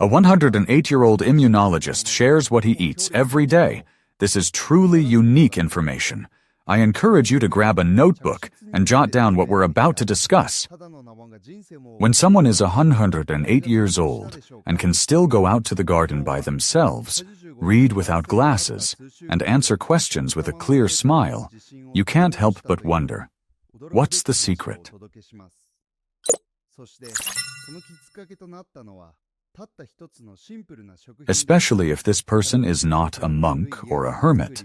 A 108-year-old immunologist shares what he eats every day. This is truly unique information. I encourage you to grab a notebook and jot down what we're about to discuss. When someone is 108 years old and can still go out to the garden by themselves, read without glasses, and answer questions with a clear smile, you can't help but wonder, what's the secret? Especially if this person is not a monk or a hermit,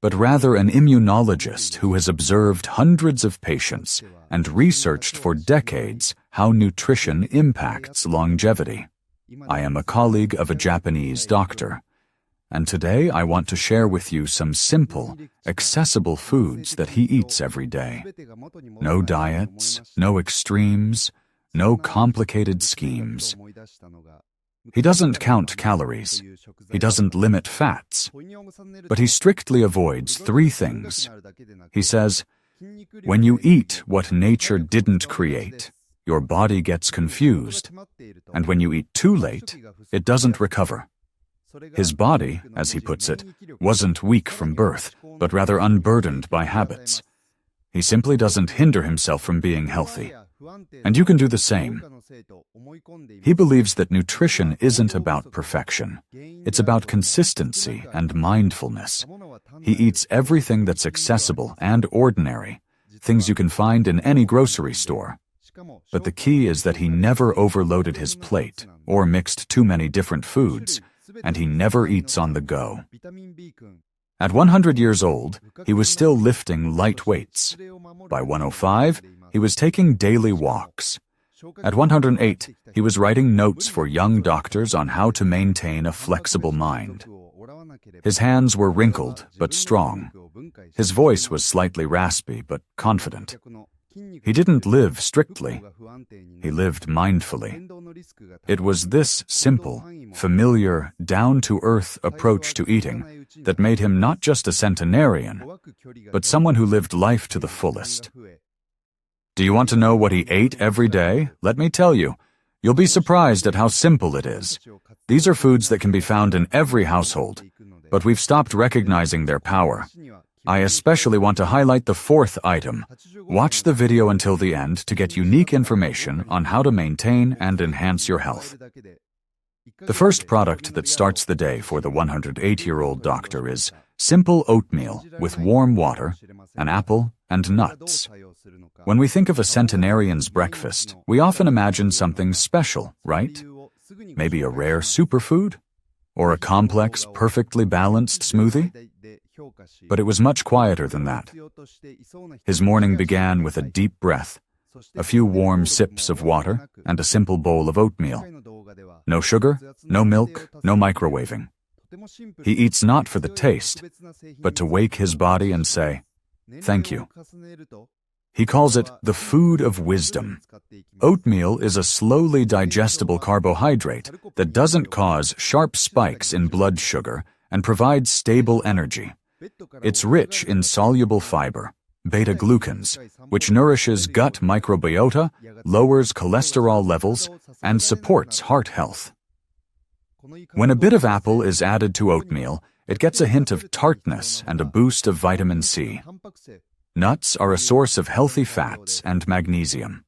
but rather an immunologist who has observed hundreds of patients and researched for decades how nutrition impacts longevity. I am a colleague of a Japanese doctor, and today I want to share with you some simple, accessible foods that he eats every day. No diets, no extremes, no complicated schemes. He doesn't count calories. He doesn't limit fats. But he strictly avoids three things. He says, when you eat what nature didn't create, your body gets confused. And when you eat too late, it doesn't recover. His body, as he puts it, wasn't weak from birth, but rather unburdened by habits. He simply doesn't hinder himself from being healthy. And you can do the same. He believes that nutrition isn't about perfection. It's about consistency and mindfulness. He eats everything that's accessible and ordinary, things you can find in any grocery store. But the key is that he never overloaded his plate or mixed too many different foods, and he never eats on the go. At 100 years old, he was still lifting light weights. By 105, he was taking daily walks. At 108, he was writing notes for young doctors on how to maintain a flexible mind. His hands were wrinkled but strong. His voice was slightly raspy but confident. He didn't live strictly. He lived mindfully. It was this simple, familiar, down-to-earth approach to eating that made him not just a centenarian, but someone who lived life to the fullest. Do you want to know what he ate every day? Let me tell you. You'll be surprised at how simple it is. These are foods that can be found in every household, but we've stopped recognizing their power. I especially want to highlight the fourth item. Watch the video until the end to get unique information on how to maintain and enhance your health. The first product that starts the day for the 108-year-old doctor is simple oatmeal with warm water, an apple, and nuts. When we think of a centenarian's breakfast, we often imagine something special, right? Maybe a rare superfood? Or a complex, perfectly balanced smoothie? But it was much quieter than that. His morning began with a deep breath, a few warm sips of water, and a simple bowl of oatmeal. No sugar, no milk, no microwaving. He eats not for the taste, but to wake his body and say, "Thank you." He calls it the food of wisdom. Oatmeal is a slowly digestible carbohydrate that doesn't cause sharp spikes in blood sugar and provides stable energy. It's rich in soluble fiber, beta-glucans, which nourishes gut microbiota, lowers cholesterol levels, and supports heart health. When a bit of apple is added to oatmeal, it gets a hint of tartness and a boost of vitamin C. Nuts are a source of healthy fats and magnesium.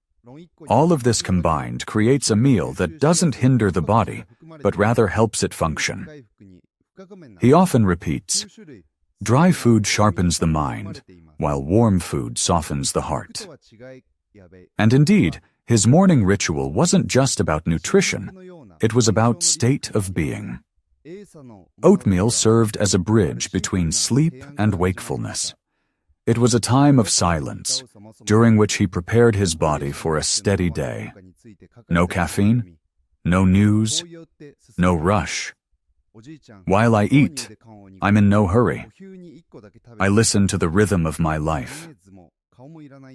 All of this combined creates a meal that doesn't hinder the body, but rather helps it function. He often repeats, "Dry food sharpens the mind, while warm food softens the heart." And indeed, his morning ritual wasn't just about nutrition, it was about state of being. Oatmeal served as a bridge between sleep and wakefulness. It was a time of silence, during which he prepared his body for a steady day. No caffeine, no news, no rush. While I eat, I'm in no hurry. I listen to the rhythm of my life.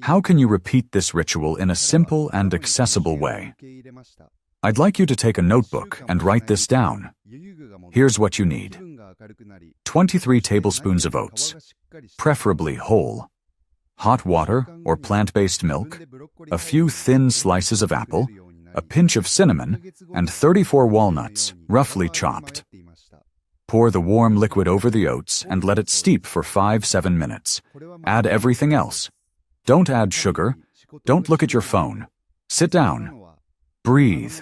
How can you repeat this ritual in a simple and accessible way? I'd like you to take a notebook and write this down. Here's what you need. 23 tablespoons of oats, preferably whole, hot water or plant-based milk, a few thin slices of apple, a pinch of cinnamon, and 34 walnuts, roughly chopped. Pour the warm liquid over the oats and let it steep for 5-7 minutes. Add everything else. Don't add sugar. Don't look at your phone. Sit down. Breathe.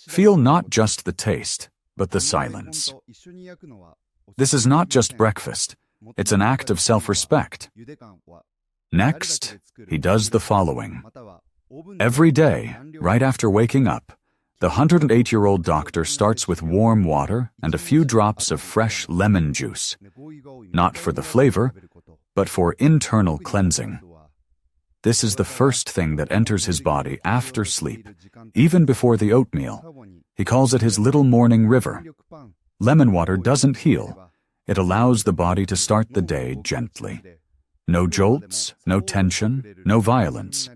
Feel not just the taste, but the silence. This is not just breakfast. It's an act of self-respect. Next, he does the following. Every day, right after waking up, the 108-year-old doctor starts with warm water and a few drops of fresh lemon juice, not for the flavor, but for internal cleansing. This is the first thing that enters his body after sleep, even before the oatmeal. He calls it his little morning river. Lemon water doesn't heal. It allows the body to start the day gently. No jolts, no tension, no violence.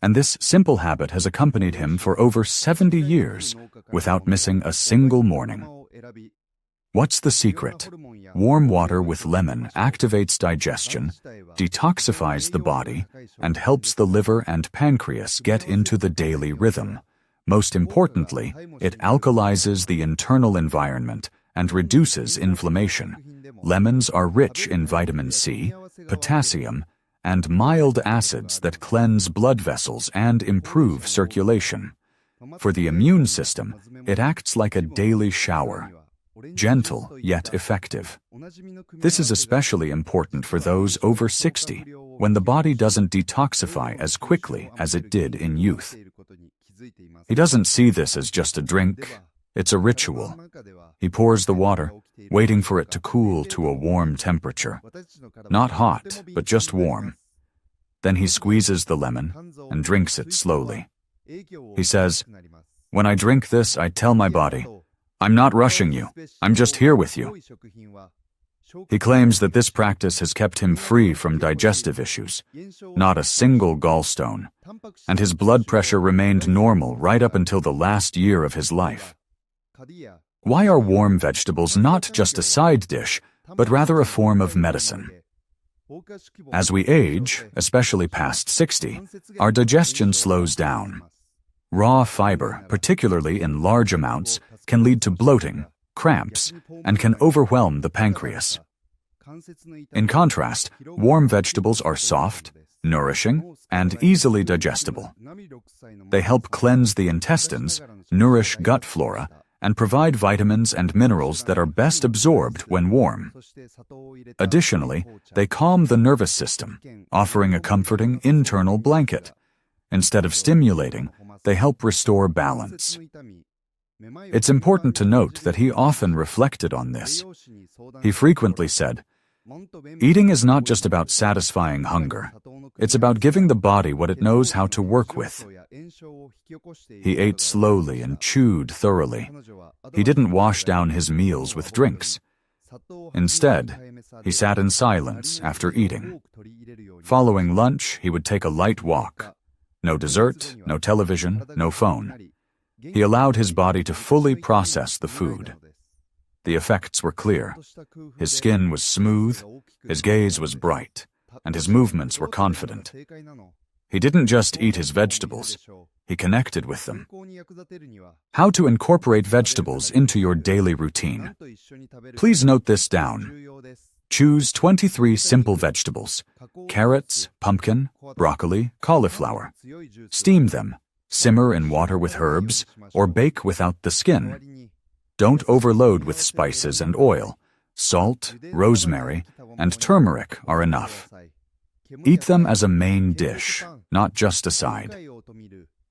And this simple habit has accompanied him for over 70 years without missing a single morning. What's the secret? Warm water with lemon activates digestion, detoxifies the body, and helps the liver and pancreas get into the daily rhythm. Most importantly, it alkalizes the internal environment and reduces inflammation. Lemons are rich in vitamin C, potassium, and mild acids that cleanse blood vessels and improve circulation. For the immune system, it acts like a daily shower, gentle yet effective. This is especially important for those over 60, when the body doesn't detoxify as quickly as it did in youth. He doesn't see this as just a drink. It's a ritual. He pours the water, waiting for it to cool to a warm temperature. Not hot, but just warm. Then he squeezes the lemon and drinks it slowly. He says, "When I drink this, I tell my body, I'm not rushing you. I'm just here with you." He claims that this practice has kept him free from digestive issues, not a single gallstone, and his blood pressure remained normal right up until the last year of his life. Why are warm vegetables not just a side dish, but rather a form of medicine? As we age, especially past 60, our digestion slows down. Raw fiber, particularly in large amounts, can lead to bloating, cramps, and can overwhelm the pancreas. In contrast, warm vegetables are soft, nourishing, and easily digestible. They help cleanse the intestines, nourish gut flora, and provide vitamins and minerals that are best absorbed when warm. Additionally, they calm the nervous system, offering a comforting internal blanket. Instead of stimulating, they help restore balance. It's important to note that he often reflected on this. He frequently said, "Eating is not just about satisfying hunger. It's about giving the body what it knows how to work with." He ate slowly and chewed thoroughly. He didn't wash down his meals with drinks. Instead, he sat in silence after eating. Following lunch, he would take a light walk. No dessert, no television, no phone. He allowed his body to fully process the food. The effects were clear. His skin was smooth, his gaze was bright, and his movements were confident. He didn't just eat his vegetables, he connected with them. How to incorporate vegetables into your daily routine. Please note this down. Choose 23 simple vegetables: carrots, pumpkin, broccoli, cauliflower. Steam them, simmer in water with herbs, or bake without the skin. Don't overload with spices and oil. Salt, rosemary, and turmeric are enough. Eat them as a main dish, not just a side.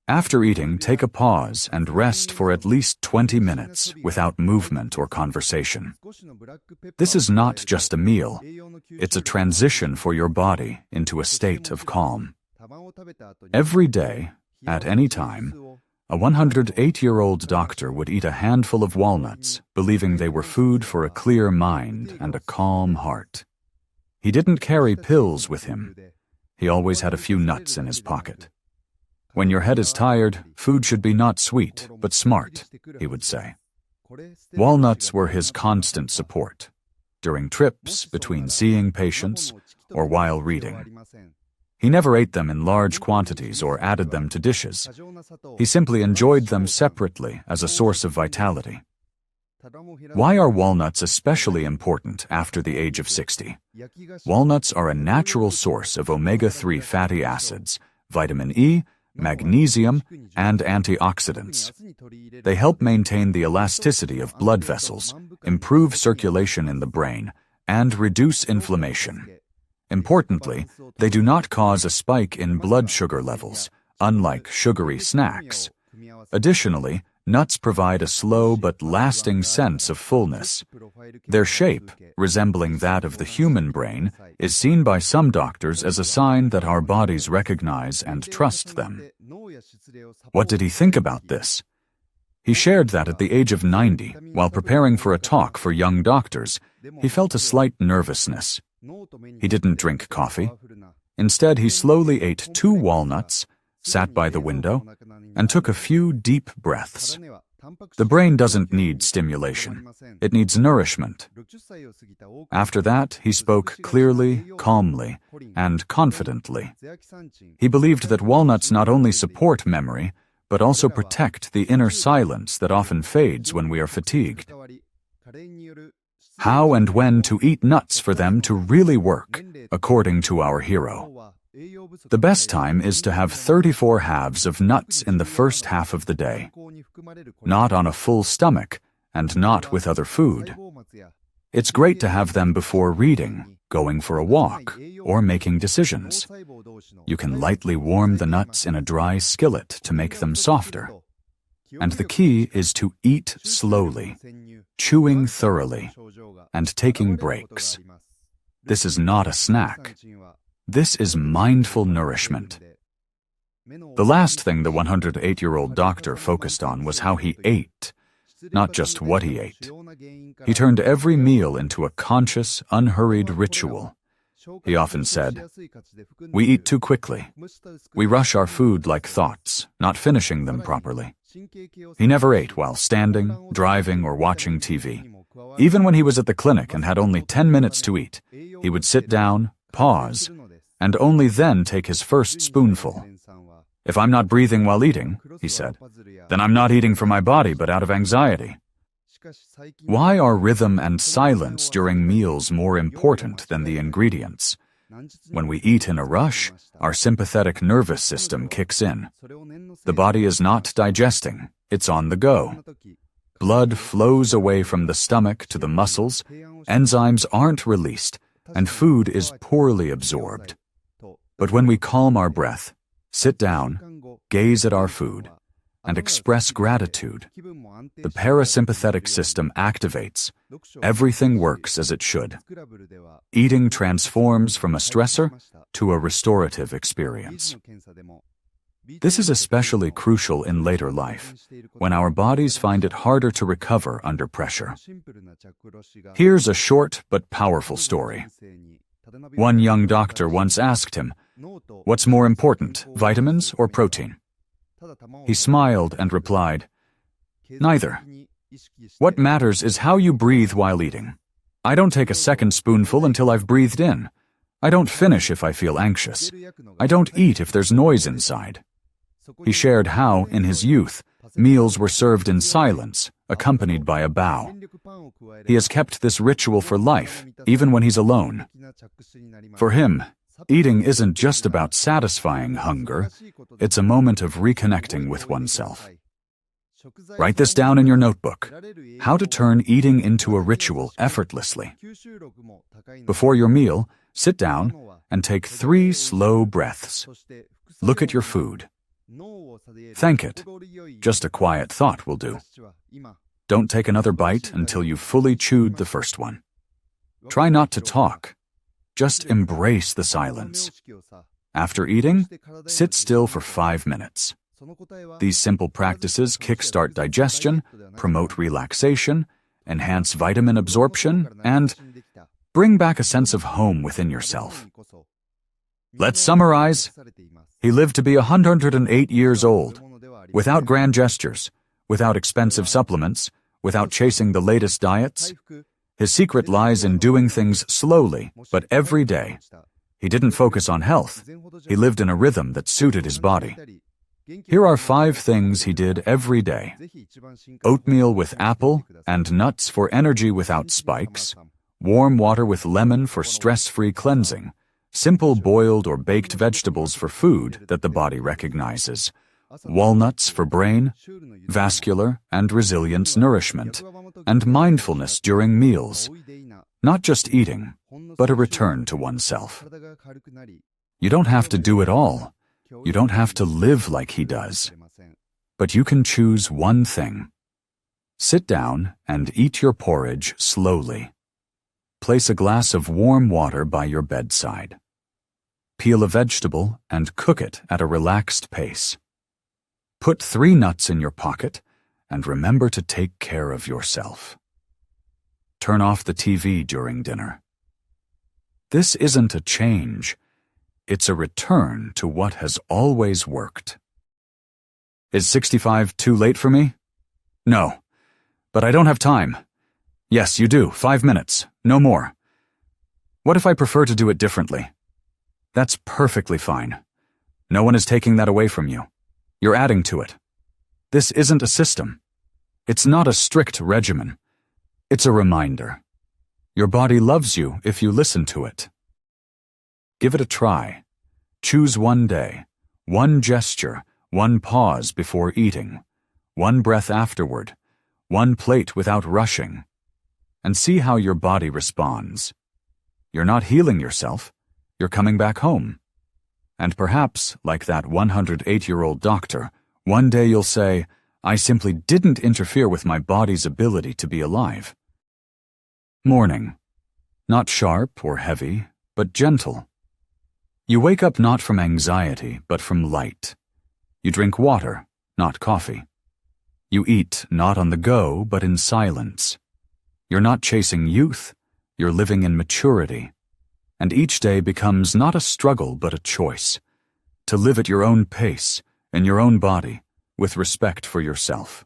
After eating, take a pause and rest for at least 20 minutes without movement or conversation. This is not just a meal, it's a transition for your body into a state of calm. Every day, at any time, a 108-year-old doctor would eat a handful of walnuts, believing they were food for a clear mind and a calm heart. He didn't carry pills with him. He always had a few nuts in his pocket. "When your head is tired, food should be not sweet, but smart," he would say. Walnuts were his constant support, during trips, between seeing patients, or while reading. He never ate them in large quantities or added them to dishes. He simply enjoyed them separately as a source of vitality. Why are walnuts especially important after the age of 60? Walnuts are a natural source of omega-3 fatty acids, vitamin E, magnesium, and antioxidants. They help maintain the elasticity of blood vessels, improve circulation in the brain, and reduce inflammation. Importantly, they do not cause a spike in blood sugar levels, unlike sugary snacks. Additionally, nuts provide a slow but lasting sense of fullness. Their shape, resembling that of the human brain, is seen by some doctors as a sign that our bodies recognize and trust them. What did he think about this? He shared that at the age of 90, while preparing for a talk for young doctors, he felt a slight nervousness. He didn't drink coffee. Instead, he slowly ate 2 walnuts, sat by the window, and took a few deep breaths. The brain doesn't need stimulation. It needs nourishment. After that, he spoke clearly, calmly, and confidently. He believed that walnuts not only support memory, but also protect the inner silence that often fades when we are fatigued. How and when to eat nuts for them to really work, according to our hero. The best time is to have 34 halves of nuts in the first half of the day, not on a full stomach and not with other food. It's great to have them before reading, going for a walk, or making decisions. You can lightly warm the nuts in a dry skillet to make them softer. And the key is to eat slowly, chewing thoroughly, and taking breaks. This is not a snack. This is mindful nourishment. The last thing the 108-year-old doctor focused on was how he ate, not just what he ate. He turned every meal into a conscious, unhurried ritual. He often said, "We eat too quickly. We rush our food like thoughts, not finishing them properly." He never ate while standing, driving, or watching TV. Even when he was at the clinic and had only 10 minutes to eat, he would sit down, pause, and only then take his first spoonful. "If I'm not breathing while eating," he said, "then I'm not eating for my body but out of anxiety." Why are rhythm and silence during meals more important than the ingredients? When we eat in a rush, our sympathetic nervous system kicks in. The body is not digesting, it's on the go. Blood flows away from the stomach to the muscles, enzymes aren't released, and food is poorly absorbed. But when we calm our breath, sit down, gaze at our food, and express gratitude, the parasympathetic system activates. Everything works as it should. Eating transforms from a stressor to a restorative experience. This is especially crucial in later life, when our bodies find it harder to recover under pressure. Here's a short but powerful story. One young doctor once asked him, "What's more important, vitamins or protein?" He smiled and replied, "Neither. What matters is how you breathe while eating. I don't take a second spoonful until I've breathed in. I don't finish if I feel anxious. I don't eat if there's noise inside." He shared how, in his youth, meals were served in silence, accompanied by a bow. He has kept this ritual for life, even when he's alone. For him, eating isn't just about satisfying hunger, it's a moment of reconnecting with oneself. Write this down in your notebook. How to turn eating into a ritual effortlessly. Before your meal, sit down and take 3 slow breaths. Look at your food. Thank it. Just a quiet thought will do. Don't take another bite until you've fully chewed the first one. Try not to talk. Just embrace the silence. After eating, sit still for 5 minutes. These simple practices kickstart digestion, promote relaxation, enhance vitamin absorption, and bring back a sense of home within yourself. Let's summarize. He lived to be 108 years old, without grand gestures, without expensive supplements, without chasing the latest diets. His secret lies in doing things slowly, but every day. He didn't focus on health. He lived in a rhythm that suited his body. Here are 5 things he did every day. Oatmeal with apple and nuts for energy without spikes, warm water with lemon for stress-free cleansing, simple boiled or baked vegetables for food that the body recognizes, walnuts for brain, vascular and resilience nourishment, and mindfulness during meals. Not just eating, but a return to oneself. You don't have to do it all. You don't have to live like he does. But you can choose one thing. Sit down and eat your porridge slowly. Place a glass of warm water by your bedside. Peel a vegetable and cook it at a relaxed pace. Put 3 nuts in your pocket and remember to take care of yourself. Turn off the TV during dinner. This isn't a change. It's a return to what has always worked. Is 65 too late for me? No. But I don't have time. Yes, you do. 5 minutes. No more. What if I prefer to do it differently? That's perfectly fine. No one is taking that away from you. You're adding to it. This isn't a system. It's not a strict regimen. It's a reminder. Your body loves you if you listen to it. Give it a try. Choose one day, one gesture, one pause before eating, one breath afterward, one plate without rushing, and see how your body responds. You're not healing yourself. You're coming back home. And perhaps, like that 108-year-old doctor, one day you'll say, I simply didn't interfere with my body's ability to be alive. Morning. Not sharp or heavy, but gentle. You wake up not from anxiety, but from light. You drink water, not coffee. You eat not on the go, but in silence. You're not chasing youth, you're living in maturity. And each day becomes not a struggle, but a choice. To live at your own pace, in your own body, with respect for yourself.